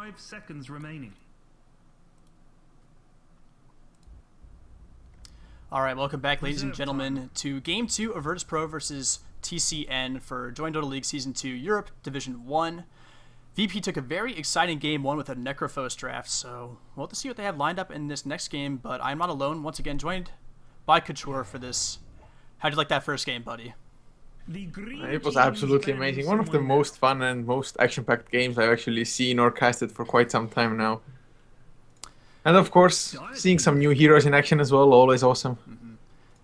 5 seconds remaining. All right, welcome back, ladies and gentlemen, to Game 2 of Virtus.pro versus TCN for joinDOTA League Season 2 Europe Division 1. VP took a very exciting Game 1 with a Necrophos draft, so we'll have to see what they have lined up in this next game, but I'm not alone, once again joined by Couture for this. How'd you like that first game, buddy? It was absolutely amazing. One of the most fun and most action-packed games I've actually seen or casted for quite some time now. And of course, seeing some new heroes in action as well, always awesome.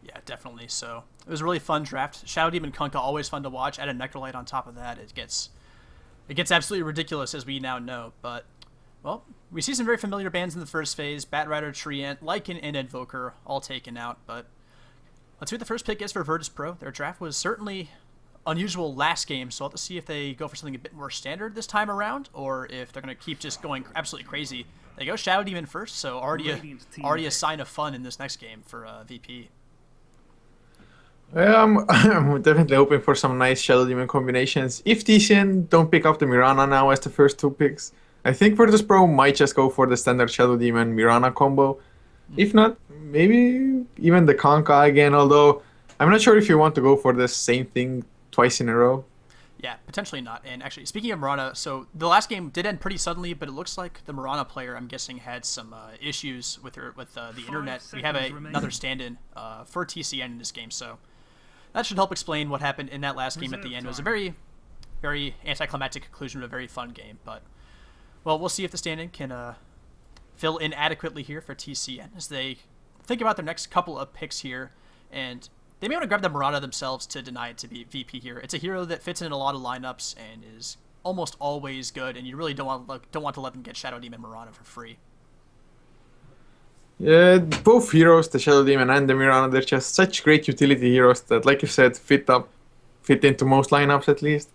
Yeah, definitely. So it was a really fun draft. Shadow Demon Kunkka, always fun to watch. Add a Necrolite on top of that. It gets absolutely ridiculous, as we now know. But, well, we see some very familiar bands in the first phase. Batrider, Treant, Lycan, and Invoker all taken out. But let's see what the first pick is for Virtus.pro. Their draft was certainly unusual last game, so we'll have to see if they go for something a bit more standard this time around, or if they're going to keep just going absolutely crazy. They go Shadow Demon first, so already a sign of fun in this next game for VP. Yeah, I'm definitely hoping for some nice Shadow Demon combinations. If TCN don't pick up the Mirana now as the first two picks, I think Virtus.pro might just go for the standard Shadow Demon Mirana combo. If not, maybe even the Kunkka again, although I'm not sure if you want to go for the same thing twice in a row. Yeah, potentially not. And actually, speaking of Mirana, so the last game did end pretty suddenly, but it looks like the Mirana player, I'm guessing, had some issues with the internet. We have another stand-in for TCN in this game, so that should help explain what happened in that last game at the end. It was a very, very anticlimactic conclusion of a very fun game, but, well, we'll see if the stand-in can fill in adequately here for TCN as they think about their next couple of picks here, and they may want to grab the Mirana themselves to deny it to be VP here. It's a hero that fits in a lot of lineups and is almost always good, and you really don't want to let them get Shadow Demon Mirana for free. Yeah, both heroes, the Shadow Demon and the Mirana, they're just such great utility heroes that, like you said, fit into most lineups at least.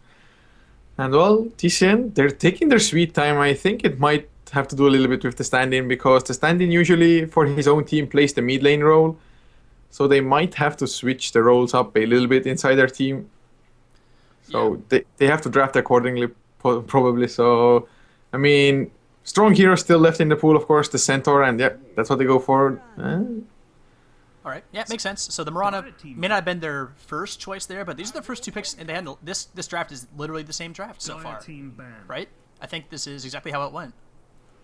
And well, TCN, they're taking their sweet time. I think it might have to do a little bit with the stand-in, because the stand-in usually for his own team plays the mid lane role. So they might have to switch the roles up a little bit inside their team. So yeah, they have to draft accordingly, probably. So, I mean, strong heroes still left in the pool, of course, the Centaur, and yeah, that's what they go for. All right, yeah, makes sense. So the Mirana may not have been their first choice there, but these are the first two picks, and they had this draft is literally the same draft so far, right? I think this is exactly how it went.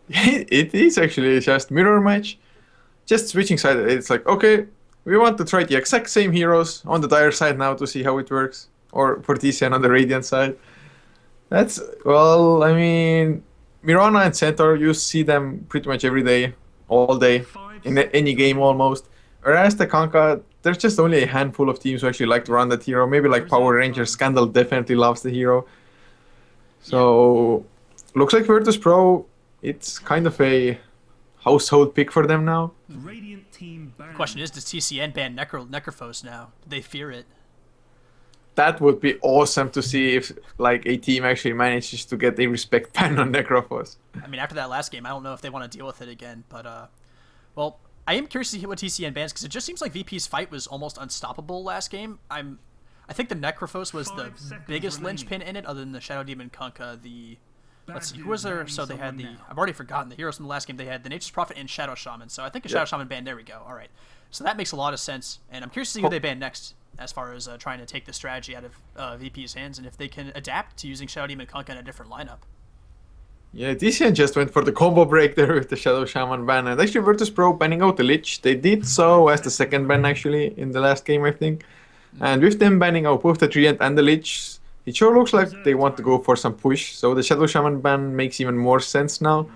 It is actually just mirror match, just switching side. It's like, okay, we want to try the exact same heroes on the Dire side now to see how it works, or for TCN on the Radiant side. That's, well, I mean, Mirana and Centaur, you see them pretty much every day, all day, in any game almost. Whereas the Kunkka, there's just only a handful of teams who actually like to run that hero. Maybe like Power Rangers, Scandal definitely loves the hero. So, looks like Virtus.pro, it's kind of a household pick for them now. The question is, does TCN ban Necrophos now? Do they fear it? That would be awesome to see if like a team actually manages to get a respect ban on Necrophos. I mean, after that last game, I don't know if they want to deal with it again. But, well, I am curious to see what TCN bans, because it just seems like VP's fight was almost unstoppable last game. I think the Necrophos was the biggest linchpin in it, other than the Shadow Demon Kunkka, let's see, who was there? So they had I've already forgotten the heroes from the last game. They had the Nature's Prophet and Shadow Shaman. So I think a Shadow Shaman ban, there we go. All right. So that makes a lot of sense. And I'm curious to see who they ban next, as far as trying to take the strategy out of VP's hands, and if they can adapt to using Shadow Demon Kunkka in a different lineup. Yeah, TCN just went for the combo break there with the Shadow Shaman ban. And actually Virtus.pro banning out the Lich. They did so as the second ban actually in the last game, I think. And with them banning out both the Treant and the Lich, it sure looks like they want to go for some push, so the Shadow Shaman ban makes even more sense now.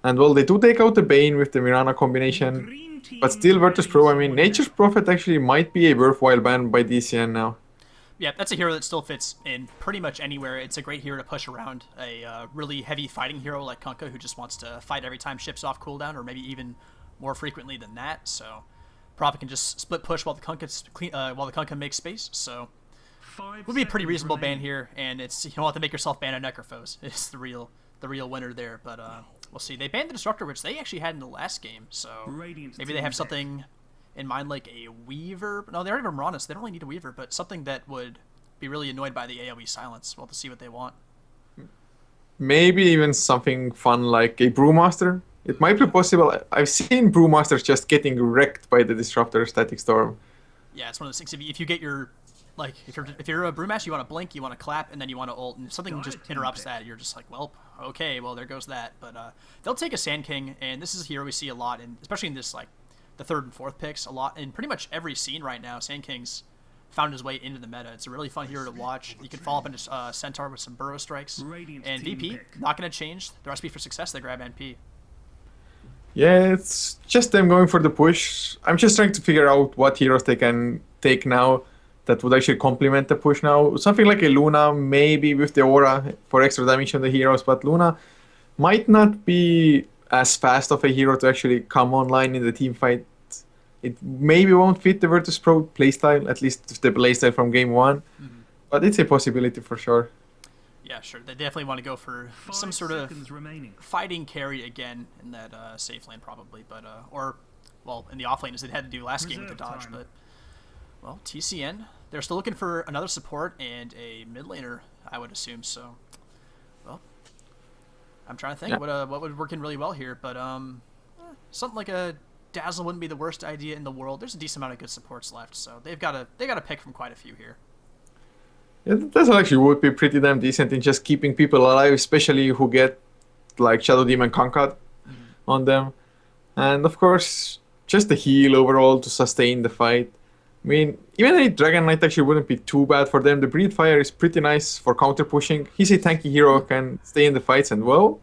And well, they do take out the Bane with the Mirana combination, but still Virtus.pro, I mean, Nature's Prophet actually might be a worthwhile ban by DCN now. Yeah, that's a hero that still fits in pretty much anywhere. It's a great hero to push around a really heavy fighting hero like Kunkka, who just wants to fight every time ships off cooldown, or maybe even more frequently than that. So Prophet can just split push while the Kunkka makes space, so would be a pretty reasonable ban here, and it's, you don't have to make yourself ban a Necrophos. It's the real winner there, but we'll see. They banned the Destructor, which they actually had in the last game, so maybe they have something in mind, like a Weaver. No, they already have a Mirana, so they don't really need a Weaver, but something that would be really annoyed by the AoE silence. We'll have to see what they want. maybe even something fun like a Brewmaster. It might be possible. I've seen Brewmasters just getting wrecked by the Disruptor Static Storm. Yeah, it's one of those things. If you get your, like, if you're a Brewmaster, you want to blink, you want to clap, and then you want to ult, and if something just interrupts that, you're just like, well, okay, well, there goes that. But they'll take a Sand King, and this is a hero we see a lot, and especially in this, like, the 3rd and 4th picks, a lot. In pretty much every scene right now, Sand King's found his way into the meta. It's a really fun hero to watch. You can follow up into Centaur with some Burrow Strikes. And VP, not going to change the recipe for success. They grab NP. Yeah, it's just them going for the push. I'm just trying to figure out what heroes they can take now that would actually complement the push now. Something like a Luna, maybe with the aura for extra damage on the heroes, but Luna might not be as fast of a hero to actually come online in the team fight. It maybe won't fit the Virtus.pro playstyle, at least the playstyle from game 1, but it's a possibility for sure. Yeah, sure. They definitely want to go for some sort of fighting carry again in that safe lane, probably. But or, well, in the off lane as they had to do last game with the dodge. But, well, TCN, they're still looking for another support and a mid laner, I would assume. So, well, I'm trying to think what would work in really well here. But something like a Dazzle wouldn't be the worst idea in the world. There's a decent amount of good supports left, so they've got to pick from quite a few here. Yeah, that actually would be pretty damn decent in just keeping people alive, especially who get like Shadow Demon Conquered on them. And of course, just the heal overall to sustain the fight. I mean, even a Dragon Knight actually wouldn't be too bad for them. The Breed Fire is pretty nice for counter pushing. He's a tanky hero, can stay in the fights, and well,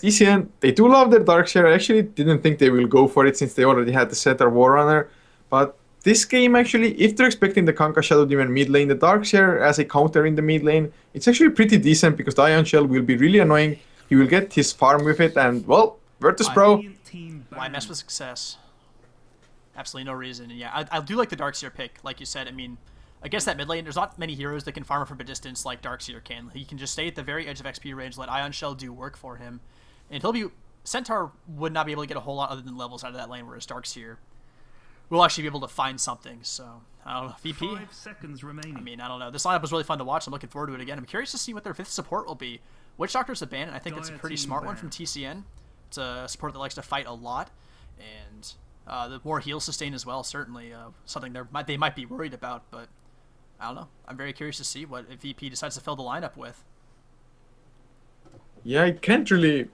TCN, they do love their Darkseer. I actually didn't think they will go for it since they already had the Setter Warrunner, but this game actually, if they're expecting the Kanka Shadow Demon mid lane, the Darkseer as a counter in the mid lane, it's actually pretty decent because the Ion Shell will be really annoying. He will get his farm with it, and well, Virtus.pro. Why mess with success? Absolutely no reason. And yeah, I do like the Darkseer pick, like you said. I mean, against that mid lane, there's not many heroes that can farm from a distance like Darkseer can. He can just stay at the very edge of XP range, let Ion Shell do work for him, and he'll be. Centaur would not be able to get a whole lot other than levels out of that lane, whereas Darkseer will actually be able to find something. So I don't know. VP. 5 seconds remaining. I mean, I don't know. This lineup was really fun to watch. I'm looking forward to it again. I'm curious to see what their 5th support will be. Witch Doctor's a ban, and I think it's a pretty smart one from TCN. It's a support that likes to fight a lot, and the more heal sustain as well. Certainly something they might be worried about, but I don't know. I'm very curious to see what VP decides to fill the lineup with. Yeah, I can't really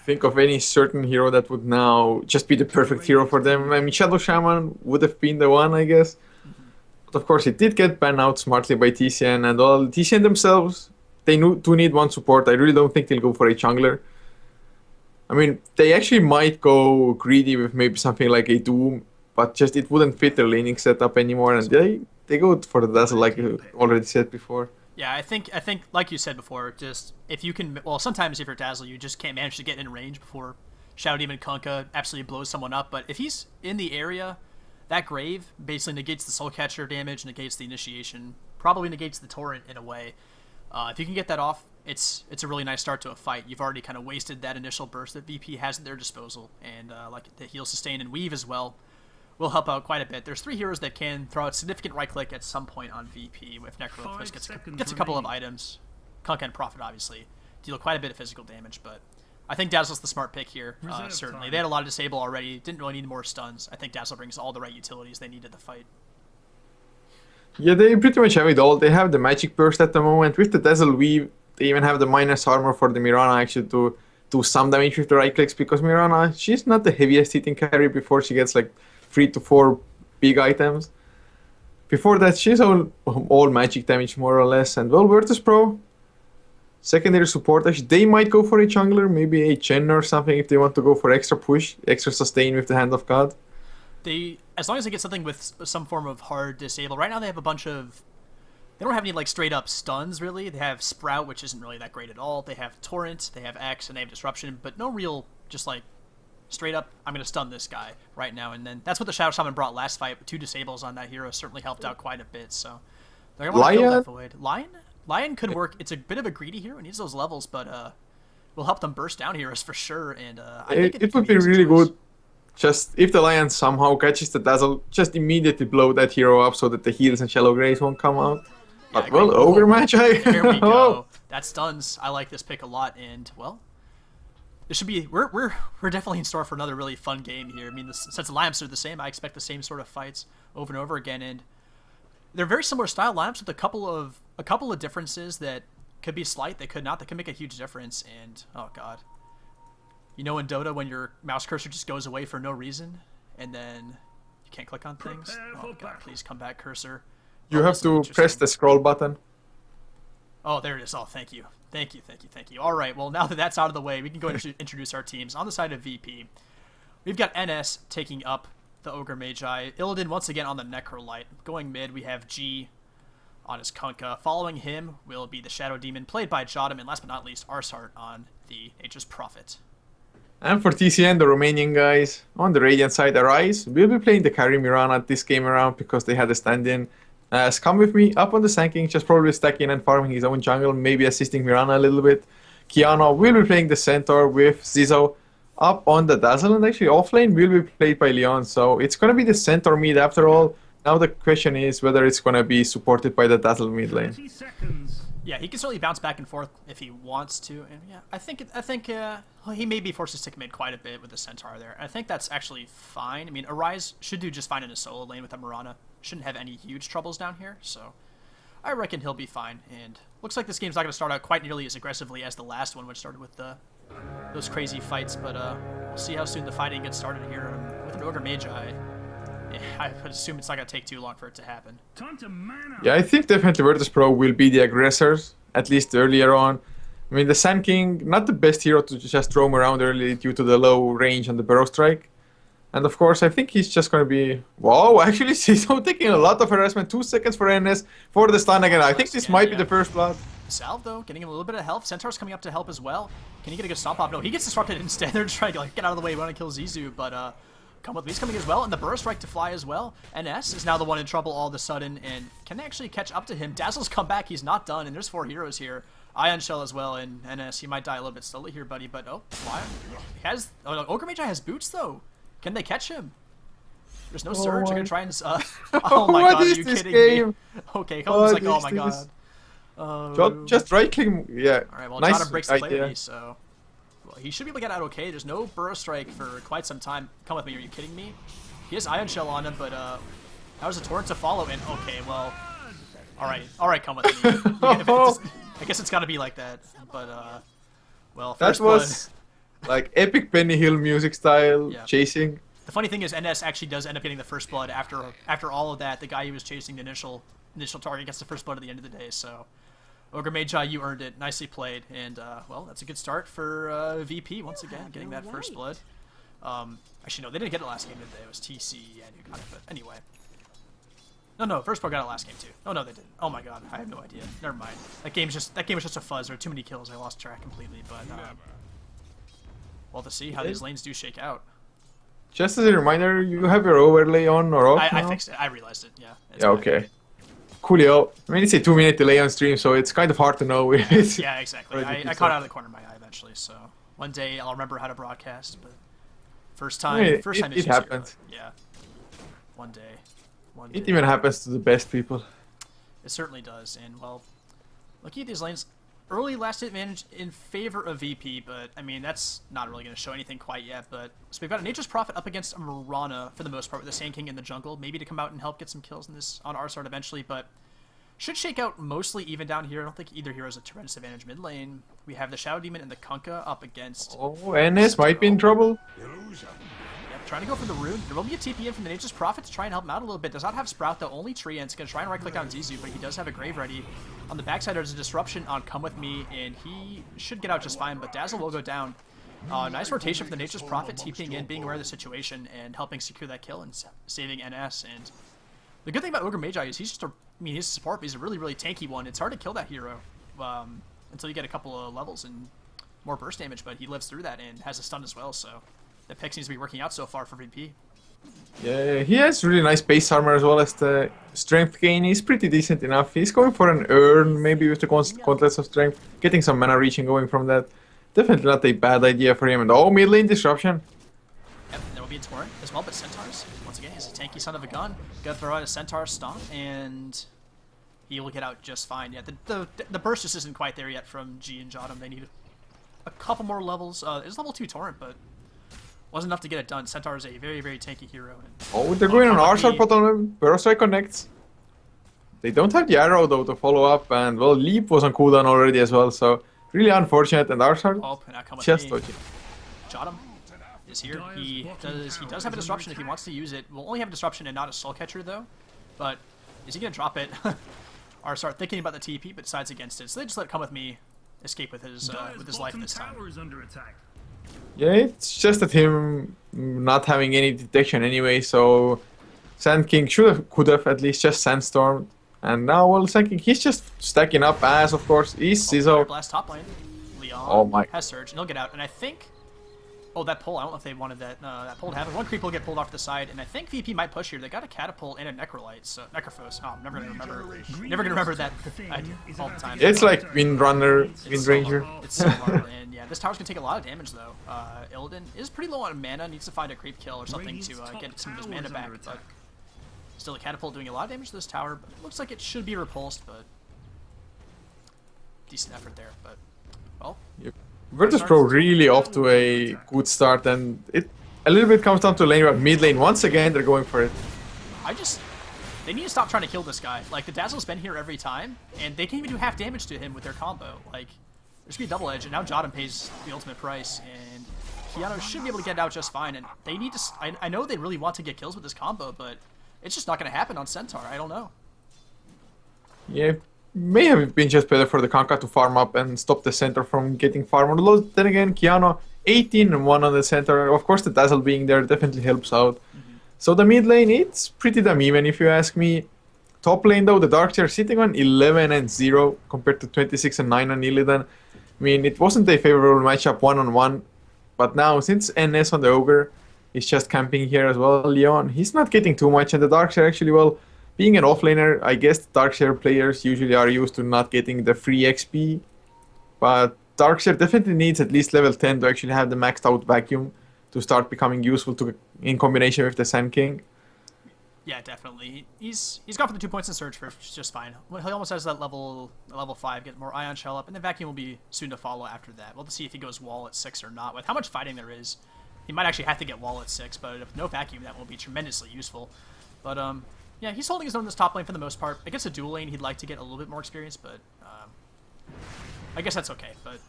think of any certain hero that would now just be the perfect hero for them. I mean, Shadow Shaman would have been the one, I guess. But of course, it did get banned out smartly by TCN, and all TCN themselves, they do need one support. I really don't think they'll go for a jungler. I mean, they actually might go greedy with maybe something like a Doom, but just it wouldn't fit their laning setup anymore, and they go for the Dazzle like you already said before. Yeah, I think like you said before, just if you can, well, sometimes if you're Dazzle, you just can't manage to get in range before Shadow Demon Kunkka absolutely blows someone up. But if he's in the area, that Grave basically negates the Soul Catcher damage, negates the initiation, probably negates the Torrent in a way. If you can get that off, it's a really nice start to a fight. You've already kind of wasted that initial burst that VP has at their disposal, and like the heal, sustain, and weave as well will help out quite a bit. There's 3 heroes that can throw out significant right click at some point on VP. With Necrophus gets a couple of items. Kunkka and Prophet obviously deal quite a bit of physical damage, but I think Dazzle's the smart pick here. Certainly, they had a lot of disable already. Didn't really need more stuns. I think Dazzle brings all the right utilities they need to the fight. Yeah, they pretty much have it all. They have the magic burst at the moment with the Dazzle weave. They even have the minus armor for the Mirana actually to do some damage with the right clicks, because Mirana, she's not the heaviest hitting carry before she gets like 3 to 4 big items. Before that, she's all magic damage more or less. And well, Virtus.pro, secondary support, actually, they might go for a jungler, maybe a Chen or something if they want to go for extra push, extra sustain with the Hand of God. As long as they get something with some form of hard disable. Right now they have a bunch of, they don't have any like straight up stuns really. They have Sprout, which isn't really that great at all. They have Torrent, they have X, and they have Disruption, but no real just like straight up, I'm going to stun this guy right now. And then that's what the Shadow Shaman brought last fight, with 2 disables on that hero certainly helped out quite a bit. So they're going to want to fill that void. Lion could work. It's a bit of a greedy hero. It needs those levels, but will help them burst down heroes for sure. And I think it would be really good. Just if the Lion somehow catches the Dazzle, just immediately blow that hero up so that the heals and Shallow Graves won't come out. But well, Ogre match, There we go. that stuns. I like this pick a lot, and well, this should be we're definitely in store for another really fun game here. I mean, since the lineups are the same, I expect the same sort of fights over and over again, and they're very similar style lineups with a couple of differences that could be slight, they could not, that could make a huge difference. And oh god, you know in Dota when your mouse cursor just goes away for no reason, and then you can't click on things. Oh god, please come back, cursor. You have to press the scroll button. Oh, there it is. Oh, thank you. Thank you, thank you, thank you. All right, well, now that that's out of the way, we can go and introduce our teams. On the side of VP, we've got NS taking up the Ogre Magi. Illidan once again on the Necrolite. Going mid, we have G on his Kunkka. Following him will be the Shadow Demon, played by Jotum, and last but not least, Arsart on the Nature's Prophet. And for TCN, the Romanian guys, on the Radiant side, Arise will be playing the carry Mirana this game around because they had a stand-in. As Come With Me up on the Sand King, just probably stacking and farming his own jungle, maybe assisting Mirana a little bit. Kiana will be playing the Centaur with Zizo up on the Dazzle, and actually offlane will be played by Leon, so it's going to be the Centaur mid after all. Now the question is whether it's going to be supported by the Dazzle mid lane. Yeah, he can certainly bounce back and forth if he wants to, and yeah, I think he may be forced to stick mid quite a bit with the Centaur there. I think that's actually fine. I mean, Arise should do just fine in a solo lane with a Mirana. Shouldn't have any huge troubles down here, so I reckon he'll be fine. And looks like this game's not going to start out quite nearly as aggressively as the last one, which started with those crazy fights. But we'll see how soon the fighting gets started here with an Ogre Magi. Yeah, I would assume it's not going to take too long for it to happen. Yeah, I think definitely Virtus.pro will be the aggressors, at least earlier on. I mean, the Sand King, not the best hero to just roam around early due to the low range on the Burrow Strike. And of course, I think he's just going to be... Whoa, actually, Zizo taking a lot of harassment. 2 seconds for NS for the stun again. I think this might be the first blood. Salve, though, getting him a little bit of health. Centaur's coming up to help as well. Can he get a good stomp off? No, he gets disrupted instead. They're trying to like, get out of the way. We want to kill Zizu, but Come With Me's coming as well. And the Burrow Strike to fly as well. NS is now the one in trouble all of a sudden. And can they actually catch up to him? Dazzle's come back. He's not done. And there's 4 heroes here. Ion Shell as well. And NS, he might die a little bit slowly here, buddy. But, oh, why? He has... Oh, no, Ogre Magi has boots, though. Can they catch him? There's no surge. They're gonna try and. Oh my god, are you kidding me? Okay, Cole's like, oh my god. Just right click. Yeah. Alright, well, nice Jotum breaks the clarity, so. Well, he should be able to get out okay. There's no Burrow Strike for quite some time. Come with me, are you kidding me? He has Ion Shell on him, but how does a torrent to follow? And okay, well. Alright, come with me. I guess it's gotta be like that. But, well, first that was like epic Penny Hill music style chasing. The funny thing is, NS actually does end up getting the first blood after all of that. The guy he was chasing, the initial target, gets the first blood at the end of the day. So, Ogre Magi, you earned it. Nicely played. And, well, that's a good start for VP, once again, getting that first blood. Actually, no, they didn't get it last game, did they? It was TC and who got it, but anyway. No, Virtus.pro got it last game, too. Oh, no, they didn't. Oh, my God, I have no idea. Never mind. That game was just a fuzz. There were too many kills. I lost track completely, but, well, to see how these lanes do shake out. Just as a reminder, you have your overlay on or off I fixed it. I realized it, yeah. Yeah, okay. Coolio. I mean, it's a 2-minute delay on stream, so it's kind of hard to know. Yeah, exactly. I caught out of the corner of my eye eventually, so one day I'll remember how to broadcast, but first time it happens. Yeah. One day. It even happens to the best people. It certainly does, and well, looking at these lanes, early last advantage in favor of VP, but I mean that's not really going to show anything quite yet. But so we've got a Nature's Prophet up against a Mirana for the most part with the Sand King in the jungle, maybe to come out and help get some kills in this on Arsart eventually, but should shake out mostly even down here. I don't think either hero has a tremendous advantage mid lane. We have the Shadow Demon and the Kunkka up against. Oh, NS might be in trouble. Yep, trying to go for the rune. There will be a TP in from the Nature's Prophet to try and help him out a little bit. Does not have Sprout though, only Tree, and it's going to try and right click on Zizu, but he does have a Grave ready. On the backside, there's a disruption on Come With Me, and he should get out just fine, but Dazzle will go down. Nice rotation for the Nature's Prophet, TPing in, being aware of the situation, and helping secure that kill and saving NS. And the good thing about Ogre Magi is he's just he's a support, but he's a really, really tanky one. It's hard to kill that hero until you get a couple of levels and more burst damage, but he lives through that and has a stun as well, so that pick seems to be working out so far for VP. Yeah, he has really nice base armor as well as the strength gain. He's pretty decent enough. He's going for an urn, maybe with the gauntlets of strength, getting some mana reaching going from that. Definitely not a bad idea for him. And oh, mid lane disruption. Yep, there will be a torrent as well, but Centaurs, once again, he's a tanky son of a gun. Gotta throw out a Centaur stomp, and he will get out just fine. Yeah, the burst just isn't quite there yet from G and Jotum. They need a couple more levels. It's level 2 Torrent, but wasn't enough to get it done. Centaur is a very, very tanky hero. Oh, they're going on Archer bottom. Burrow connects. They don't have the arrow though to follow up, and well, Leap was on cooldown already as well, so really unfortunate. And Archer just dodging. Jotum is here. He does have a disruption if he wants to use it. We'll only have a disruption and not a soul catcher though. But is he gonna drop it? Or start thinking about the TP, but decides against it. So they just let Come With Me escape with his life this time. Yeah, it's just that him not having any detection anyway, so Sand King could have at least just Sandstormed. And now, well, Sand King, he's just stacking up as, of course, is Sizzo. Blast top lane. Leon has Surge, and he'll get out. And I think... Oh, that pull, I don't know if they wanted that pull to happen. One creep will get pulled off to the side, and I think VP might push here. They got a Catapult and a Necrolite, so... Necrophos. Oh, I'm never gonna remember that idea all the time. It's like Windrunner, Windranger. It's so hard, and yeah, this tower's gonna take a lot of damage, though. Illidan is pretty low on mana, needs to find a creep kill or something to get some of his mana back, but... Still a Catapult doing a lot of damage to this tower, but it looks like it should be repulsed, but... Decent effort there, but... Well... Yep. Virtus.pro really off to a good start, and it a little bit comes down to lane, but mid lane once again they're going for it. They need to stop trying to kill this guy. Like, the Dazzle's been here every time, and they can't even do half damage to him with their combo. Like, there's gonna be a double edge, and now Jotum pays the ultimate price, and Keanu should be able to get out just fine, and they need to... I know they really want to get kills with this combo, but it's just not gonna happen on Centaur. I don't know. Yeah. May have been just better for the Kanka to farm up and stop the center from getting farmed. Although, then again, Keanu 18 and 1 on the center. Of course, the Dazzle being there definitely helps out. So the mid lane, it's pretty damn even if you ask me. Top lane though, the Darkseer sitting on 11 and 0 compared to 26 and 9 on Illidan. I mean, it wasn't a favorable matchup 1-on-1. But now, since NS on the Ogre is just camping here as well, Leon, he's not getting too much. And the Darkseer actually, well... Being an offlaner, I guess Darkseer players usually are used to not getting the free XP, but Darkseer definitely needs at least level 10 to actually have the maxed out vacuum to start becoming useful in combination with the Sand King. Yeah, definitely. He's gone for the 2 points in Surge first, just fine. He almost has that level 5, get more Ion Shell up, and the vacuum will be soon to follow after that. We'll see if he goes wall at 6 or not. With how much fighting there is, he might actually have to get wall at 6, but if no vacuum, that will be tremendously useful. But, yeah, he's holding his own in this top lane for the most part. Against a dual lane, he'd like to get a little bit more experience, but I guess that's okay. But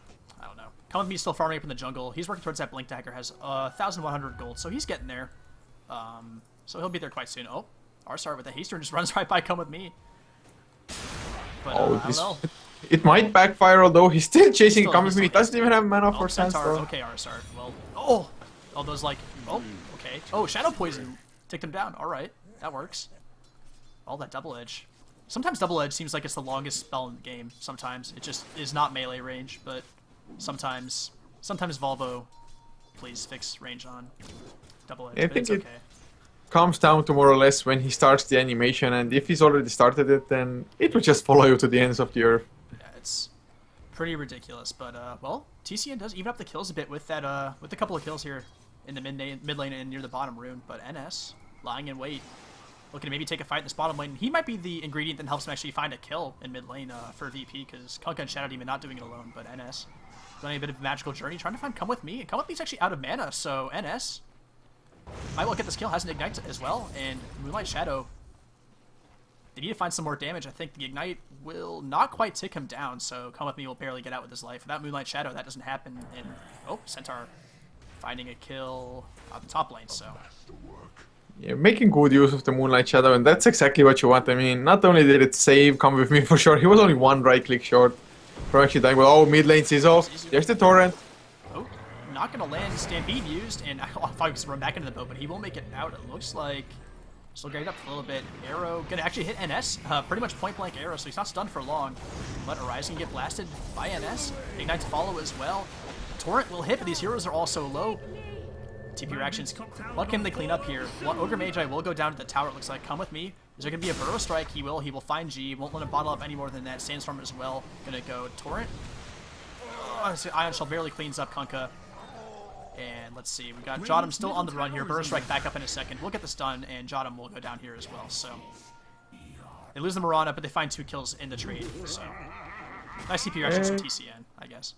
I don't know. Come With Me still farming up in the jungle. He's working towards that Blink Dagger. Has 1,100 gold, so he's getting there. So he'll be there quite soon. Oh, Arsar with the haste turn just runs right by Come With Me. But I don't know. It might backfire, although he's still chasing Come With Me. He doesn't even have mana for Sandstorm. Okay, Arsar. Well, oh, those like, okay. Oh, Shadow Poison ticked him down. All right, that works. All that double edge. Sometimes double edge seems like it's the longest spell in the game. Sometimes it just is not melee range, but sometimes Volvo, please fix range on double edge. I think it comes down to more or less when he starts the animation, and if he's already started it, then it will just follow you to the ends of the earth. Yeah, it's pretty ridiculous. But well, TCN does even up the kills a bit with that with a couple of kills here in the mid lane and near the bottom rune. But NS lying in wait. Looking to maybe take a fight in this bottom lane. He might be the ingredient that helps him actually find a kill in mid lane for VP, because Kunkka and Shadow Demon not doing it alone, but NS running a bit of a magical journey, trying to find Come With Me. And Come With Me's actually out of mana, so NS might well get this kill, has an Ignite as well, and Moonlight Shadow, they need to find some more damage. I think the Ignite will not quite tick him down, so Come With Me will barely get out with his life. Without Moonlight Shadow, that doesn't happen, and oh, Centaur finding a kill on the top lane, so... Yeah, making good use of the Moonlight Shadow, and that's exactly what you want. I mean, not only did it save Come With Me for sure, he was only one right-click short from actually dying. Well, oh, mid lane Sizzo. There's the Torrent. Oh, not going to land. Stampede used, and I thought he was run back into the boat, but he will make it out. It looks like still getting up a little bit. Arrow going to actually hit NS. Pretty much point-blank arrow, so he's not stunned for long. Let Horizon get blasted by NS. Ignite to follow as well. Torrent will hit, but these heroes are all so low. TP reactions. What can they clean up here? Well, Ogre Magi will go down to the tower, it looks like. Come With Me. Is there going to be a Burrow Strike? He will. He will find G. Won't let him bottle up any more than that. Sandstorm as well. Going to go Torrent. So Ion Shell barely cleans up Kunkka. And let's see. We got Jotum still on the run here. Burrow Strike back up in a second. We'll get the stun, and Jotum will go down here as well. So They lose the Mirana, but they find 2 kills in the trade. So nice TP reactions from TCN, I guess.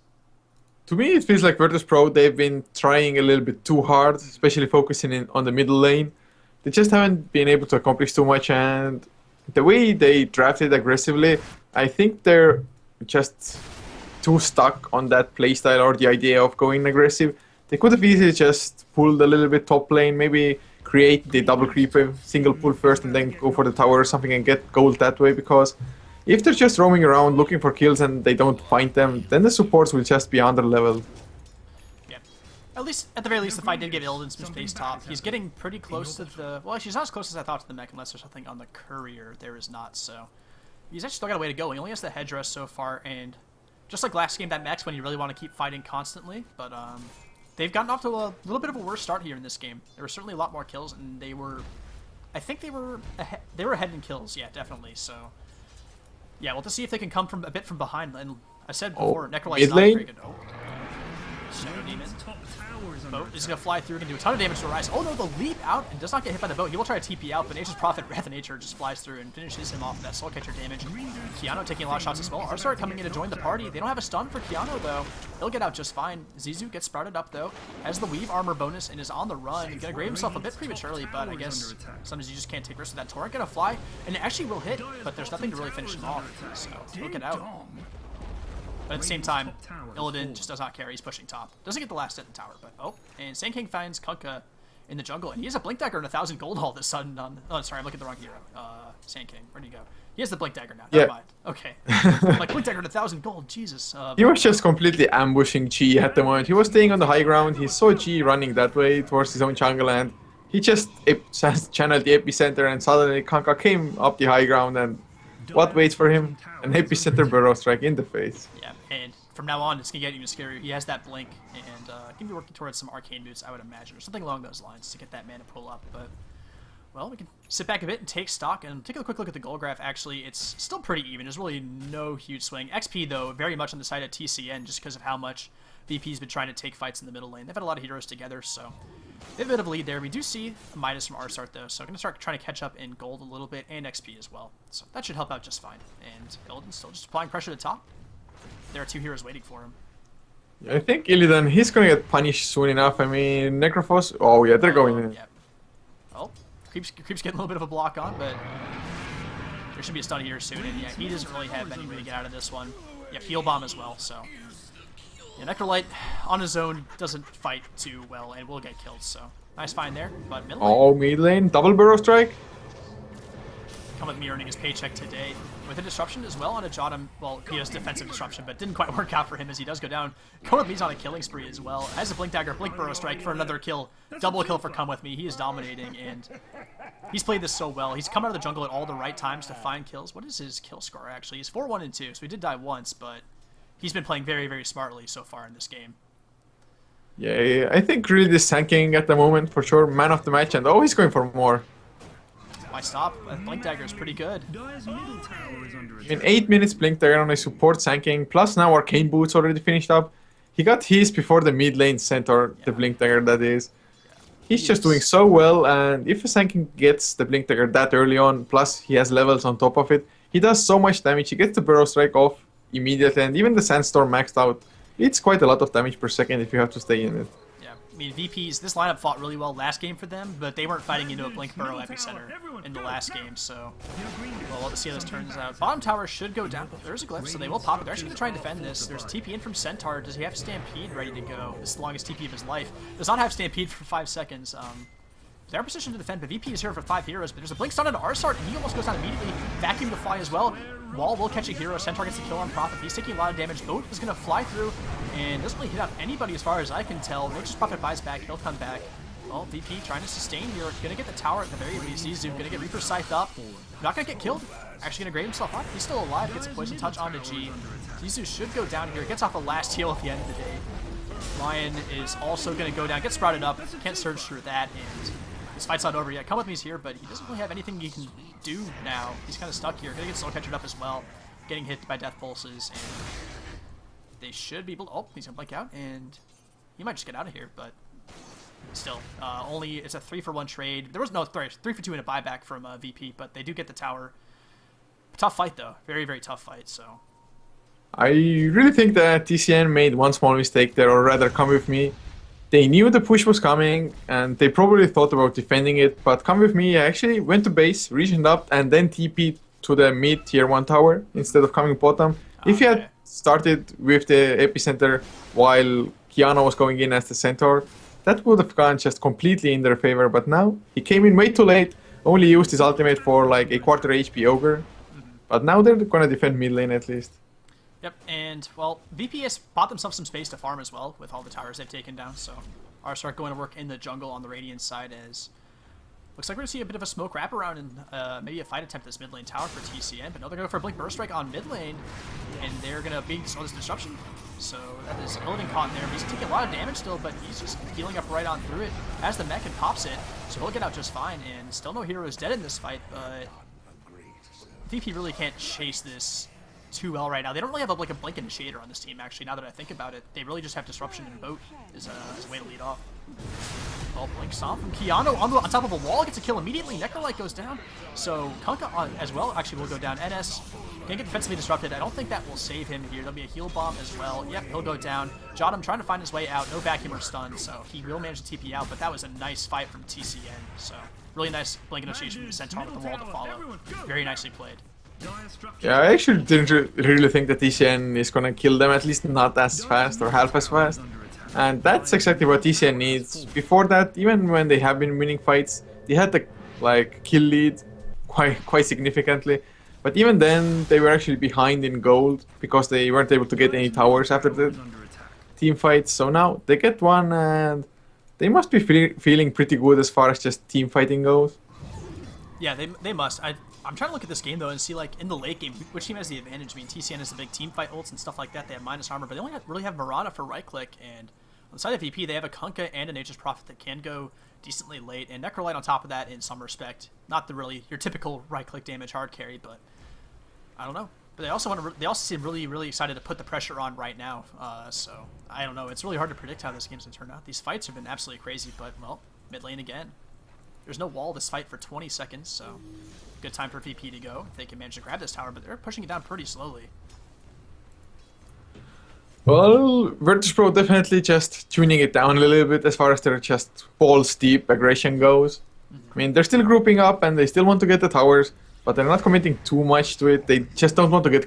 To me, it feels like Virtus.pro, they've been trying a little bit too hard, especially focusing on the middle lane. They just haven't been able to accomplish too much, and the way they drafted aggressively, I think they're just too stuck on that playstyle or the idea of going aggressive. They could have easily just pulled a little bit top lane, maybe create the double creep, single pull first, and then go for the tower or something and get gold that way, because if they're just roaming around looking for kills and they don't find them, then the supports will just be under level. Yeah. At the very least, the fight did give Illidan some space top. He's getting pretty close to the... Well, actually, he's not as close as I thought to the mech, unless there's something on the courier. There is not, so... He's actually still got a way to go. He only has the headdress so far, and just like last game, that mech's when you really want to keep fighting constantly, but they've gotten off to a little bit of a worse start here in this game. There were certainly a lot more kills, and they were... I think they were ahead in kills, yeah, definitely, so... Yeah, we'll have to see if they can come from a bit from behind. And I said before, Necrolight's not very good. Shadow Demon. Boat is going to fly through, can do a ton of damage to Rise. Oh no, the leap out and does not get hit by the boat. He will try to TP out, but Nature's Prophet, Wrath of Nature, just flies through and finishes him off with that Soul Catcher damage. Kiano taking a lot of shots as well. Arsart coming in to join the party. They don't have a stun for Kiano though. He'll get out just fine. Zizu gets sprouted up though, has the Weave armor bonus and is on the run. He's going to grave himself a bit prematurely, but I guess sometimes you just can't take risks with that. Torrent going to fly, and it actually will hit, but there's nothing to really finish him off, so he'll get out. But at the same time, Illidan just does not care. He's pushing top. Doesn't get the last hit in the tower, but oh. And Sand King finds Kunkka in the jungle, and he has a Blink Dagger and 1,000 gold all of a sudden on... Oh, sorry, I'm looking at the wrong hero. Sand King, where'd he go? He has the Blink Dagger now. Yeah. Never mind. Okay. Like, Blink Dagger and 1,000 gold, Jesus. He was just completely ambushing G at the moment. He was staying on the high ground. He saw G running that way towards his own jungle, and he just channeled the epicenter, and suddenly Kunkka came up the high ground, and what waits for him? An epicenter burrow strike in the face. Yeah, and from now on, it's going to get even scarier. He has that blink, and going to be working towards some arcane boots, I would imagine, or something along those lines to get that mana pull up. But, well, we can sit back a bit and take stock, and take a quick look at the goal graph. Actually, it's still pretty even. There's really no huge swing. XP, though, very much on the side of TCN, just because of how much VP's been trying to take fights in the middle lane. They've had a lot of heroes together, so they have a bit of a lead there. We do see a minus from Arsart, though, so I'm going to start trying to catch up in gold a little bit, and XP as well. So that should help out just fine. And Illidan's still just applying pressure to top. There are 2 heroes waiting for him. Yeah, I think Illidan, he's going to get punished soon enough. I mean, Necrophos... Oh, yeah, they're going in. Yeah. Oh, Creep's getting a little bit of a block on, but there should be a stun here soon. And yeah, he doesn't really have any way to get out of this one. Yeah, Heal Bomb as well, so... Yeah, Necrolyte on his own doesn't fight too well and will get killed, so... Nice find there, but mid lane... Oh, mid lane, double burrow strike? Come with me earning his paycheck today. With a disruption as well on a Jotum. Well, he has defensive disruption, but didn't quite work out for him as he does go down. Come with me's on a killing spree as well. Has a Blink Dagger, Blink Burrow Strike for another kill. Double kill for Come with me. He is dominating, and he's played this so well. He's come out of the jungle at all the right times to find kills. What is his kill score, actually? He's 4-1 and 2, so he did die once, but he's been playing very, very smartly so far in this game. Yeah, I think really this Sand King at the moment, for sure. Man of the match, and oh, he's going for more. Why stop? Blink Dagger is pretty good. In 8 minutes, Blink Dagger on a support Sand King, plus now Arcane Boots already finished up. He got his before the mid lane center, the Blink Dagger that is. He's just doing so well, and if a Sand King gets the Blink Dagger that early on, plus he has levels on top of it, he does so much damage. He gets the Burrow Strike off immediately, and even the Sandstorm maxed out. It's quite a lot of damage per second if you have to stay in it. I mean, VP's, this lineup fought really well last game for them, but they weren't fighting into a Blink Burrow epicenter in the last game, so we'll have to see how this turns out. Bottom tower should go down. There's a glyph, so they will pop it. They're actually going to try and defend this. There's TP in from Centaur. Does he have Stampede ready to go? This is the longest TP of his life. Does not have Stampede for 5 seconds. They're positioned to defend, but VP is here for 5 heroes, but there's a Blink stun on Arsart, and he almost goes down immediately. Vacuum to fly as well. Wall will catch a hero. Centaur gets the kill on Prophet. He's taking a lot of damage. Boat is going to fly through and doesn't really hit out anybody as far as I can tell. Nature's Prophet buys back. He'll come back. Well, VP trying to sustain here. Going to get the tower at the very least. Zizu going to get Reaper Scythed up. Not going to get killed. Actually going to grave himself up. He's still alive. Gets a Poison Touch onto G. Zizu should go down here. Gets off the last heal at the end of the day. Lion is also going to go down. Gets sprouted up. Can't surge through that. And this fight's not over yet. Come with me's here, but he doesn't really have anything he can do now. He's kind of stuck here. Gonna get Soul Catchered up as well. Getting hit by Death Pulses, and they should be able to... Oh, he's gonna blink out, and he might just get out of here, but still. It's a 3-for-1 trade. There was no 3-for-2 in a buyback from VP, but they do get the tower. Tough fight, though. Very, very tough fight, so... I really think that TCN made one small mistake there, or rather, Come With Me. They knew the push was coming, and they probably thought about defending it, but Come With Me actually went to base, regioned up, and then TP'd to the mid tier 1 tower instead of coming bottom. If he had started with the epicenter while Kiana was going in as the centaur, that would have gone just completely in their favor, but now he came in way too late, only used his ultimate for like a quarter HP ogre, but now they're gonna defend mid lane at least. Yep, and, well, VP has bought themselves some space to farm as well with all the towers they've taken down, so start going to work in the jungle on the Radiant side as... Looks like we're going to see a bit of a smoke wraparound and maybe a fight attempt at this mid lane tower for TCN, but no, they're going to go for a Blink Burst Strike on mid lane, and they're going to beat all this disruption. So that is Illidan caught in there. He's taking a lot of damage still, but he's just healing up right on through it as the mech and pops it, so he'll get out just fine, and still no hero is dead in this fight, but VP really can't chase this too well right now. They don't really have a Blink Initiator on this team, actually, now that I think about it. They really just have Disruption and Boat as a way to lead off. Well, Blink Stomp from Kiano on top of a wall, gets a kill immediately. Necrolite goes down. So Kunkka as well actually will go down. NS can get defensively disrupted. I don't think that will save him here. There'll be a heal bomb as well. Yep, he'll go down. Jotum trying to find his way out. No vacuum or stun, so he will manage to TP out, but that was a nice fight from TCN. So really nice Blink Initiation from the Centaur with the wall to follow. Very nicely played. Yeah, I actually didn't really think that TCN is gonna kill them, at least not as fast or half as fast. And that's exactly what TCN needs. Before that, even when they have been winning fights, they had the kill lead quite significantly. But even then, they were actually behind in gold because they weren't able to get any towers after the team fights. So now they get one, and they must be feeling pretty good as far as just team fighting goes. Yeah, they must. I'm trying to look at this game, though, and see, like, in the late game, which team has the advantage. I mean, TCN has the big team fight ults and stuff like that. They have minus armor, but they only really have Mirana for right-click, and on the side of VP, they have a Kunkka and a Nature's Prophet that can go decently late, and Necrolite on top of that in some respect. Not your typical right-click damage hard carry, but I don't know. But they also seem really, really excited to put the pressure on right now, so I don't know. It's really hard to predict how this game's going to turn out. These fights have been absolutely crazy, but, well, mid lane again. There's no wall this fight for 20 seconds, so good time for VP to go if they can manage to grab this tower, but they're pushing it down pretty slowly. Well, Virtus.pro definitely just tuning it down a little bit as far as their just balls deep aggression goes. I mean, they're still grouping up and they still want to get the towers, but they're not committing too much to it. They just don't want to get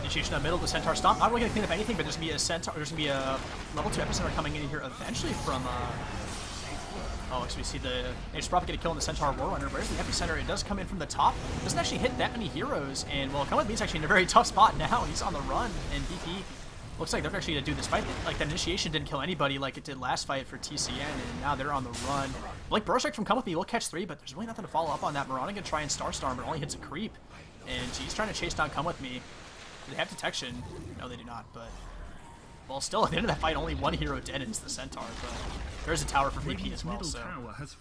Initiation in the middle of the Centaur Stomp. Not really going to clean up anything, but there's going to be a Centaur. There's going to be a level 2 Epicenter coming in here eventually from. Oh, so we see the Nature's Prophet get a kill on the Centaur Warrunner. Where's the Epicenter? It does come in from the top. Doesn't actually hit that many heroes, and well, Come With Me is actually in a very tough spot now. He's on the run, and VP looks like they're actually going to do this fight. Like, that initiation didn't kill anybody like it did last fight for TCN, and now they're on the run. Like, Burst Strike from Come With Me will catch 3, but there's really nothing to follow up on that. Mirana going to try and Star Storm, but only hits a creep, and she's trying to chase down Come With Me. Do they have detection? No, they do not, but... Well, still, at the end of that fight, only one hero dead, and it's the Centaur, but there's a tower for VP as well, so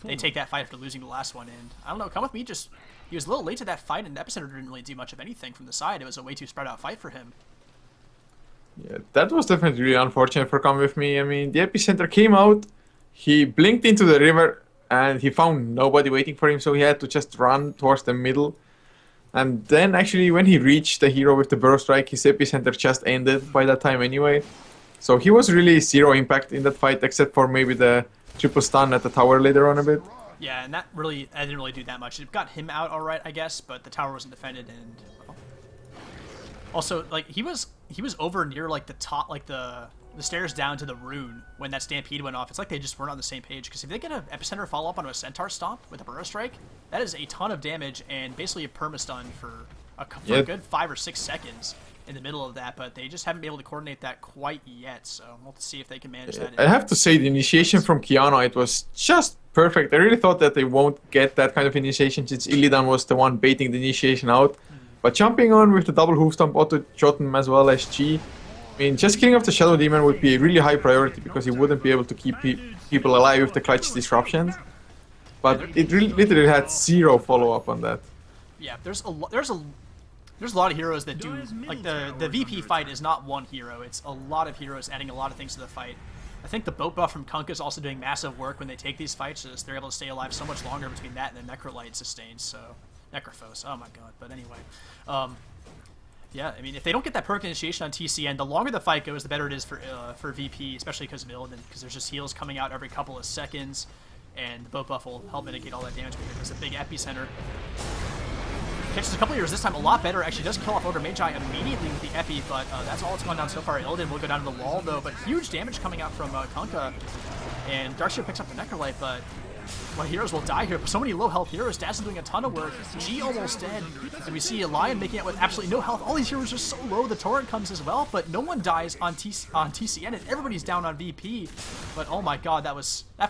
they take that fight after losing the last one, and I don't know, Come With Me just... He was a little late to that fight, and the Epicenter didn't really do much of anything from the side. It was a way too spread out fight for him. Yeah, that was definitely really unfortunate for Come With Me. I mean, the Epicenter came out, he blinked into the river, and he found nobody waiting for him, so he had to just run towards the middle. And then, actually, when he reached the hero with the Burrow Strike, his Epicenter just ended by that time anyway. So he was really zero impact in that fight, except for maybe the triple stun at the tower later on a bit. Yeah, and that didn't really do that much. It got him out all right, I guess, but the tower wasn't defended, and... Also, like, he was over near, like, the top, like, the stairs down to the rune when that Stampede went off. It's like they just weren't on the same page, because if they get an Epicenter follow-up onto a Centaur Stomp with a Burrow Strike, that is a ton of damage and basically a perma-stun for a good 5 or 6 seconds in the middle of that, but they just haven't been able to coordinate that quite yet, so we'll have to see if they can manage that. I have to say, the initiation from Kiana, it was just perfect. I really thought that they won't get that kind of initiation since Illidan was the one baiting the initiation out. But jumping on with the double hoof stomp auto Jotun as well as G, I mean, just killing off the Shadow Demon would be a really high priority because he wouldn't be able to keep people alive with the clutch disruptions. But it really, literally had zero follow-up on that. Yeah, there's a lot of heroes that do, like, the VP fight is not one hero, it's a lot of heroes adding a lot of things to the fight. I think the boat buff from Kunkka is also doing massive work when they take these fights. Just they're able to stay alive so much longer between that and the Necrolite sustains. So, Necrophos. Oh my god. But anyway, yeah. I mean, if they don't get that perk initiation on TCN, the longer the fight goes, the better it is for VP, especially because of Illidan, because there's just heals coming out every couple of seconds, and the boat buff will help mitigate all that damage. Because there's a big epicenter. Catches a couple of years this time a lot better. Actually does kill off Ogre Magi immediately with the epi, but that's all it's gone down so far. Illidan will go down to the wall though, but huge damage coming out from Kunkka. And Darkseer picks up the Necrolite, but heroes will die here. So many low health heroes. Dazzle doing a ton of work. G almost dead. And we see a Lion making it with absolutely no health. All these heroes are so low. The torrent comes as well, but no one dies on TCN, and everybody's down on VP. But oh my god, that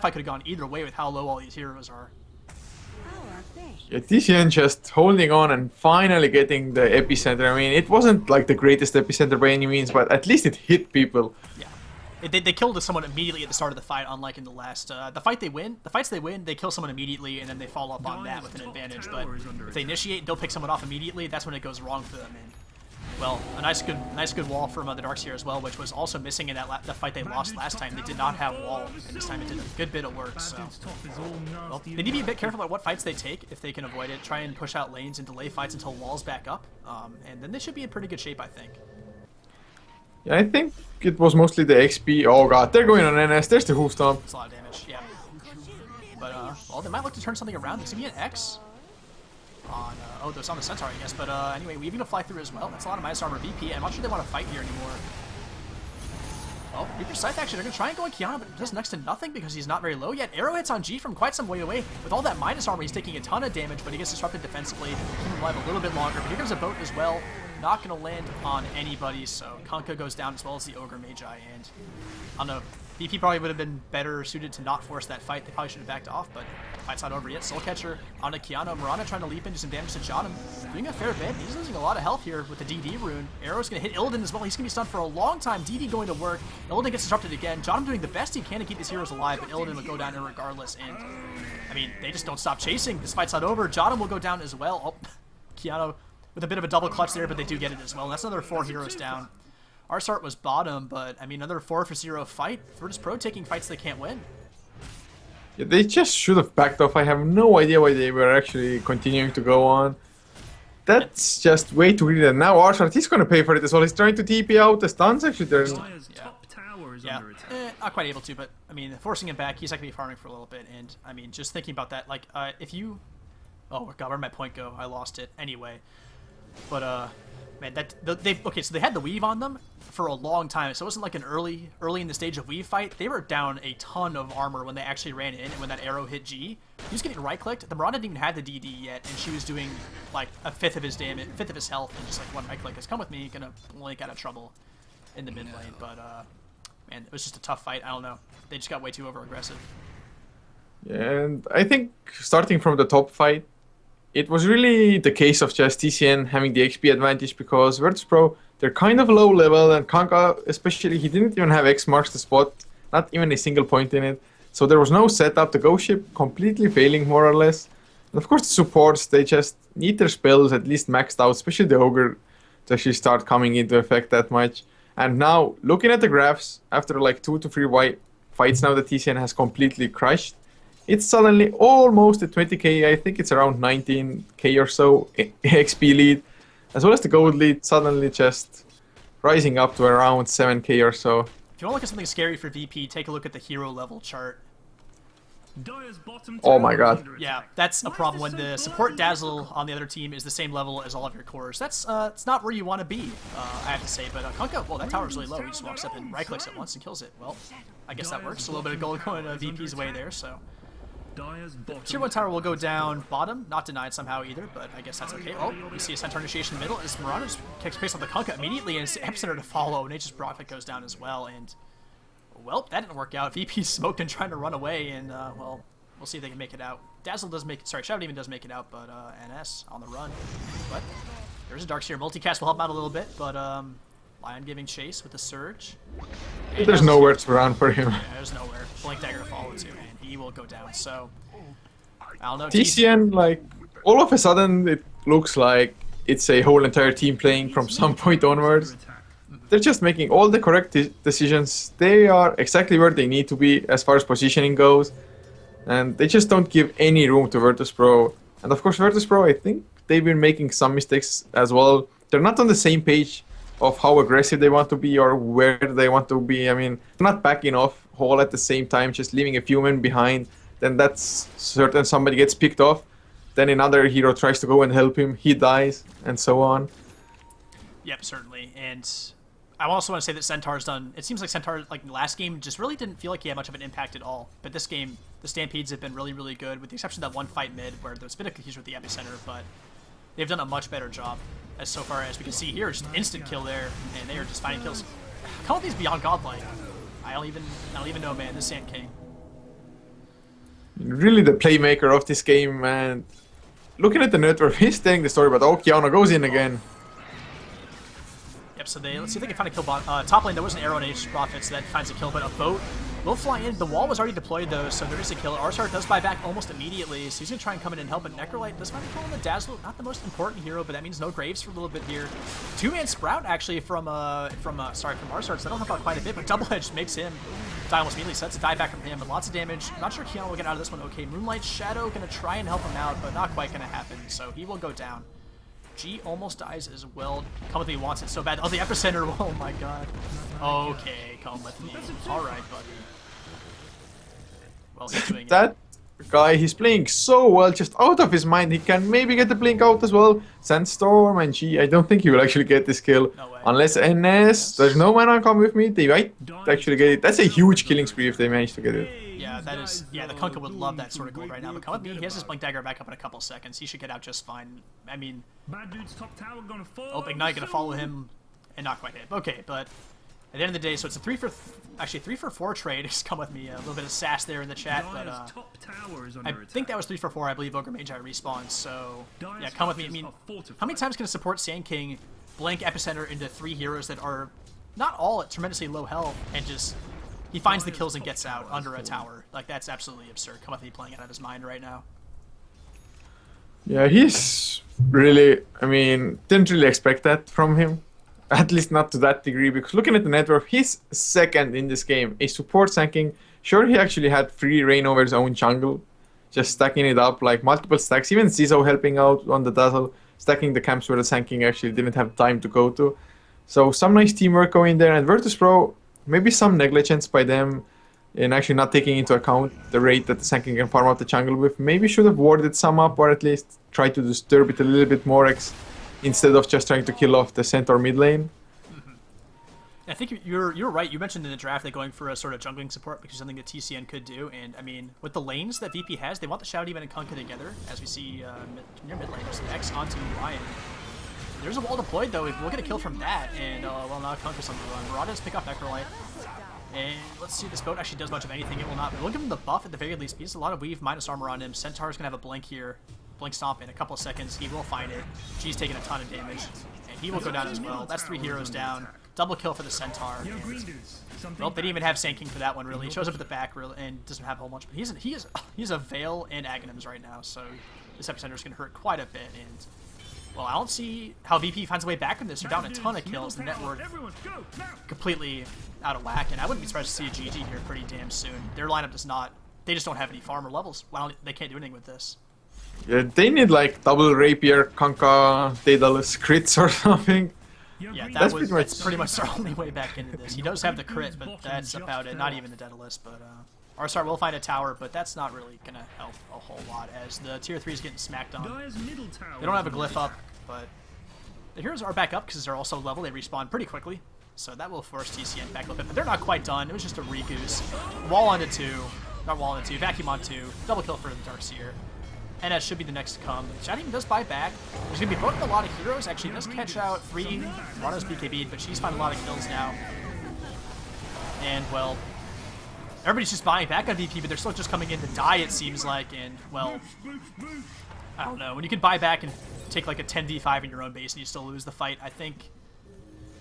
fight could have gone either way with how low all these heroes are. Yeah, TCN just holding on and finally getting the epicenter. I mean, it wasn't like the greatest epicenter by any means, but at least it hit people. Yeah. They killed someone immediately at the start of the fight, unlike in the last the fights they win, they kill someone immediately and then they follow up on that with an advantage. But if they initiate, they'll pick someone off immediately. That's when it goes wrong for them. And well, a nice good wall from the Darkseer as well, which was also missing in that the fight they lost last time. They did not have wall, and this time it did a good bit of work. So well, they need to be a bit careful about what fights they take if they can avoid it. Try and push out lanes and delay fights until walls back up, and then they should be in pretty good shape, I think. Yeah, I think it was mostly the XP. Oh god, they're going on NS. There's the hoof stomp. It's a lot of damage, yeah. But well, they might look to turn something around. There's gonna be an X on there's on the Centaur, I guess. But anyway, Weaving to fly through as well. That's a lot of minus armor VP. I'm not sure they want to fight here anymore. Oh, Reaper Scythe actually, they're going to try and go on Kiana, but it does next to nothing because he's not very low yet. Arrow hits on G from quite some way away. With all that minus armor, he's taking a ton of damage, but he gets disrupted defensively. Keep him alive a little bit longer, but here comes a boat as well. Not going to land on anybody, so Kunkka goes down as well as the Ogre Magi, and I don't know. VP probably would have been better suited to not force that fight. They probably should have backed off, but the fight's not over yet. Soulcatcher onto Kiana. Mirana trying to leap into some damage to Jotum. Doing a fair bit. He's losing a lot of health here with the DD rune. Arrow's going to hit Illidan as well. He's going to be stunned for a long time. DD going to work. Illidan gets disrupted again. Jotum doing the best he can to keep these heroes alive, but Illidan will go down regardless. And, I mean, they just don't stop chasing. This fight's not over. Jotum will go down as well. Oh, Kiana with a bit of a double clutch there, but they do get it as well. And that's another 4 heroes down. Arsart was bottom, but I mean, another 4-for-0 fight. Virtus.pro taking fights they can't win. Yeah, they just should have backed off. I have no idea why they were actually continuing to go on. That's just way too greedy. And now Arsart, he's going to pay for it as well. He's trying to TP out. The stuns actually turn. Yeah, not quite able to, but I mean, forcing him back, he's not going to be farming for a little bit. And I mean, just thinking about that, like, if you... Oh god, where'd my point go? I lost it. Anyway. But, man, okay, so they had the weave on them for a long time, so it wasn't like an early in the stage of weave fight. They were down a ton of armor when they actually ran in, and when that arrow hit G, he was getting right-clicked. The Mirana didn't even have the DD yet, and she was doing like a fifth of his damage, fifth of his health, and just like one right-click has come with me, gonna blink out of trouble in the mid lane. But man, it was just a tough fight. I don't know. They just got way too over-aggressive. Yeah, and I think starting from the top fight, it was really the case of just TCN having the XP advantage because Virtus.pro, they're kind of low level, and Kunkka especially, he didn't even have X marks the spot, not even a single point in it. So there was no setup, the ghost ship completely failing more or less. And of course the supports, they just need their spells at least maxed out, especially the Ogre, to actually start coming into effect that much. And now, looking at the graphs, after like 2 to 3 fights now that TCN has completely crushed, it's suddenly almost at 20k. I think it's around 19k or so XP lead, as well as the gold lead suddenly just rising up to around 7k or so. If you want to look at something scary for VP, take a look at the hero level chart. Oh my god. Yeah, that's a problem when the support Dazzle on the other team is the same level as all of your cores. That's it's not where you want to be, I have to say. But Kunkka, well, that tower's really low. He just walks up and right-clicks it once and kills it. Well, I guess that works. A little bit of gold going VP's way there, so... Tier 1 tower will go down bottom, not denied somehow either, but I guess that's okay. Oh, we see a Centaur initiation in the middle as Mirana kicks pace on the Kunkka immediately, and it's Epicenter to follow. Nature's Prophet goes down as well, and well, that didn't work out. VP smoked and trying to run away, and well, we'll see if they can make it out. Dazzle does make, sorry, Shadow Demon does make it out, but NS on the run. But there's a Darkseer multicast will help out a little bit, but Lion giving chase with the Surge. And there's nowhere to run for him. Yeah, there's nowhere. Blink Dagger to follow too, and he will go down. So I don't know. TCN, like, all of a sudden, it looks like it's a whole entire team playing from some point onwards. they're just making all the correct decisions. They are exactly where they need to be as far as positioning goes. And they just don't give any room to Virtus.pro. And of course, Virtus.pro, I think they've been making some mistakes as well. They're not on the same page of how aggressive they want to be or where they want to be. I mean, not backing off all at the same time, just leaving a few men behind. Then that's certain somebody gets picked off. Then another hero tries to go and help him. He dies, and so on. Yep, certainly. And I also want to say that Centaur's done... It seems like Centaur, like last game, just really didn't feel like he had much of an impact at all. But this game, the Stampedes have been really, really good, with the exception of that one fight mid where there's been a confusion with the epicenter, but they've done a much better job. As so far as we can see here, just instant kill there, and they are just finding kills. Call these beyond godlike. I don't even know, man. This Sand King. Really the playmaker of this game, and looking at the network, he's telling the story about, oh, Kiana goes in again. Yep, so let's see if they can find a kill top lane. There was an arrow on H Prophet, so that finds a kill, but a boat will fly in. The wall was already deployed, though, so there is a kill. Arsar does buy back almost immediately, so he's going to try and come in and help, but Necrolite does find a kill on the Dazzle. Not the most important hero, but that means no Graves for a little bit here. Two-man Sprout, actually, from Arsar, so I don't know about quite a bit, but Double Edge makes him die almost immediately, so that's a die back from him, but lots of damage. Not sure Kiana will get out of this one okay. Moonlight Shadow going to try and help him out, but not quite going to happen, so he will go down. G almost dies as well. Come with me wants it so bad. Oh, the epicenter. Oh my god. Okay, come with me. Alright, buddy. Well, he's doing that guy, he's playing so well, just out of his mind. He can maybe get the blink out as well. Sandstorm and G, I don't think he will actually get this kill. No way. Unless NS, there's no mana come with me. They might actually get it. That's a huge killing spree if they manage to get it. Yeah, that is. Yeah, the Kunkka would love that sort of gold right now. But come with me. He has his Blink Dagger back up in a couple seconds. He should get out just fine. I mean, oh, Ignite gonna follow him and not quite hit. Okay, but at the end of the day, so it's a 3 for 4 trade. Just come with me. A little bit of sass there in the chat, but I think that was 3 for 4. I believe Ogre Magi respawned. So yeah, come with me. I mean, how many times can a support Sand King blank epicenter into 3 heroes that are not all at tremendously low health and just he finds the kills and gets out under a tower? Like, that's absolutely absurd. Come with me, playing out of his mind right now. Yeah, he's really, I mean, didn't really expect that from him. At least not to that degree, because looking at the network, he's second in this game. A support Sand King. Sure, he actually had free reign over his own jungle, just stacking it up, like multiple stacks. Even Zizo helping out on the Dazzle, stacking the camps where the Sand King actually didn't have time to go to. So some nice teamwork going there, and Virtus.pro, maybe some negligence by them in actually not taking into account the rate that the Sand King can farm out the jungle with. Maybe should have warded some up, or at least try to disturb it a little bit more instead of just trying to kill off the Centaur mid lane. I think you're right. You mentioned in the draft that going for a sort of jungling support, which is something that TCN could do. And I mean, with the lanes that VP has, they want the Shadow Demon and Kunkka together, as we see near mid lane. There's X onto Lion. There's a wall deployed though. We'll get a kill from that, and well, now Kunkka's on the run. Marauders pick up Necrolite. And let's see if this boat actually does much of anything. It will not, but we'll give him the buff at the very least. He has a lot of weave, minus armor on him. Centaur's gonna have a blink here. Blink Stomp in a couple of seconds. He will find it. G's taking a ton of damage. And he will go down as well. That's 3 heroes down. Double kill for the Centaur. And, well, they didn't even have Sand King for that one, really. He shows up at the back and doesn't have a whole bunch. But he's a Veil and Aghanims right now, so this epicenter is going to hurt quite a bit. And, well, I don't see how VP finds a way back from this. They're down a ton of kills. The network completely out of whack. And I wouldn't be surprised to see a GG here pretty damn soon. Their lineup does not... They just don't have any farmer levels. Well, they can't do anything with this. Yeah, they need like double Rapier, Kunkka, Daedalus crits or something. Yeah, that's pretty much their only way back into this. He does have the crit, but that's about it. Not even the Daedalus, but Arsar will find a tower, but that's not really going to help a whole lot as the tier 3 is getting smacked on. They don't have a glyph up, but the heroes are back up because they're also level. They respawn pretty quickly, so that will force TCN back a little bit, but they're not quite done. It was just a re-goose. Wall onto 2, not wall onto 2, vacuum on 2, double kill for the Darkseer. And that should be the next to come. Shading does buy back. There's going to be broken a lot of heroes. Actually, does catch out 3. Rana's BKB'd, but she's finding a lot of kills now. And, well, everybody's just buying back on VP, but they're still just coming in to die, it seems like. And, well, I don't know. When you can buy back and take like a 10v5 in your own base and you still lose the fight, I think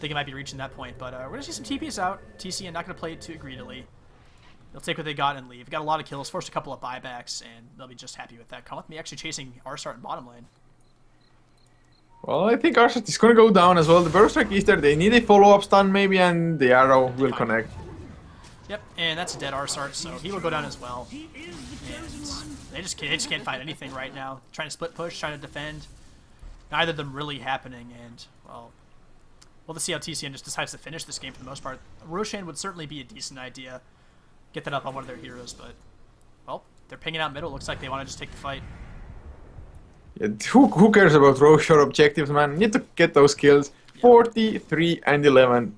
it might be reaching that point. But we're going to see some TPs out. TCN not going to play it too greedily. They'll take what they got and leave. Got a lot of kills, forced a couple of buybacks, and they'll be just happy with that. Come with me actually chasing Arsart in bottom lane. Well, I think Arsat is gonna go down as well. The Burrow Strike is there. They need a follow-up stun maybe, and the arrow will connect. Yep, and that's a dead Arsart, so he will go down as well. And they just can't find anything right now. Trying to split push, trying to defend. Neither of them really happening, and, well, we'll see how TCN just decides to finish this game for the most part. Roshan would certainly be a decent idea. Get that up on one of their heroes, but, well, they're pinging out middle. Looks like they want to just take the fight. Yeah, who cares about Roche or objectives, man? Need to get those kills. 43 and 11.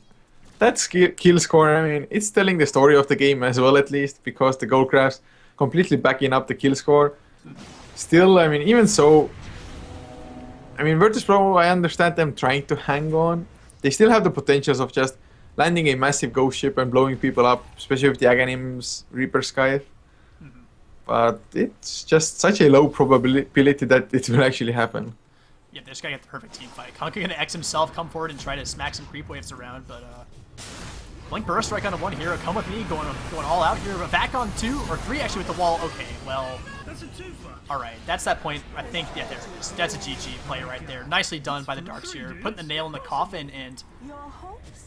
That's kill score. I mean, it's telling the story of the game as well, at least, because the gold crafts completely backing up the kill score. Still, I mean, even so, I mean, Virtus.pro, I understand them trying to hang on. They still have the potentials of just landing a massive ghost ship and blowing people up, especially with the Aghanim's Reaper Scythe. But it's just such a low probability that it will actually happen. Yeah, this guy got the perfect team fight. Conker gonna X himself, come forward and try to smack some creep waves around, but Blink Burst Strike on a one hero. Come with me, going all out here. Back on 2 or 3 actually with the wall. Okay, well, all right, that's that point. I think, yeah, there it is. That's a GG play right there. Nicely done by the Darkseer, putting the nail in the coffin, and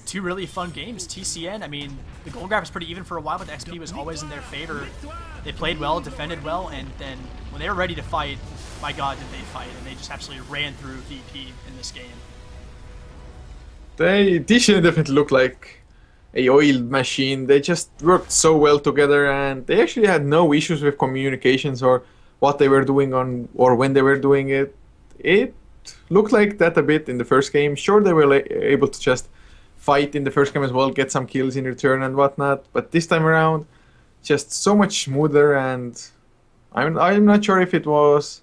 2 really fun games. TCN, I mean, the gold graph was pretty even for a while, but the XP was always in their favor. They played well, defended well, and then when they were ready to fight, my God, did they fight, and they just absolutely ran through VP in this game. TCN definitely looked like a oiled machine. They just worked so well together, and they actually had no issues with communications or what they were doing on or when they were doing it. It looked like that a bit in the first game. Sure, they were able to just fight in the first game as well, get some kills in return and whatnot, but this time around, just so much smoother, and I'm not sure if it was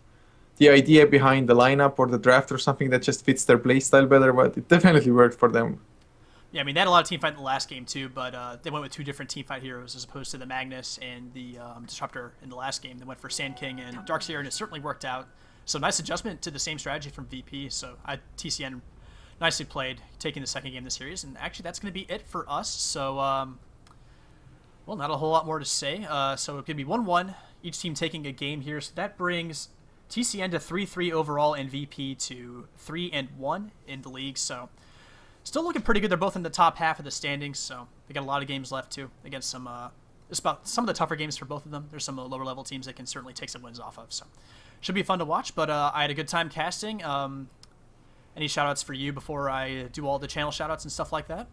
the idea behind the lineup or the draft or something that just fits their playstyle better, but it definitely worked for them. Yeah, I mean, they had a lot of teamfight in the last game too, but they went with 2 different teamfight heroes as opposed to the Magnus and the Disruptor in the last game. They went for Sand King and Darkseer, and it certainly worked out. So nice adjustment to the same strategy from VP. So TCN nicely played, taking the second game of the series, and actually that's going to be it for us. So, well, not a whole lot more to say. So it's going to be 1-1, each team taking a game here. So that brings TCN to 3-3 overall and VP to 3-1 in the league. So still looking pretty good. They're both in the top half of the standings, so they got a lot of games left too against some about some of the tougher games for both of them. There's some lower level teams that can certainly take some wins off of, so should be fun to watch. But I had a good time casting. Any shout outs for you before I do all the channel shout outs and stuff like that?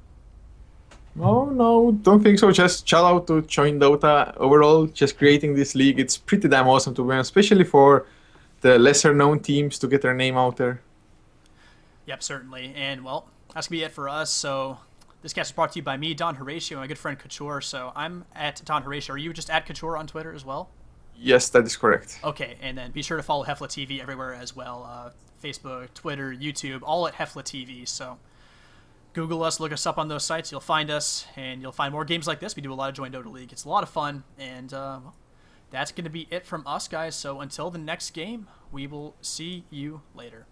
No, don't think so. Just shout out to joinDOTA overall. Just creating this league, it's pretty damn awesome to win, especially for the lesser known teams to get their name out there. Yep, certainly. And well, that's going to be it for us. So this cast is brought to you by me, Don Horatio, and my good friend Couture. So I'm at Don Horatio. Are you just at Couture on Twitter as well? Yes, that is correct. Okay, and then be sure to follow Heflatv everywhere as well. Facebook, Twitter, YouTube, all at Heflatv. So Google us, look us up on those sites. You'll find us, and you'll find more games like this. We do a lot of joinDOTA League. It's a lot of fun, and well, that's going to be it from us, guys. So until the next game, we will see you later.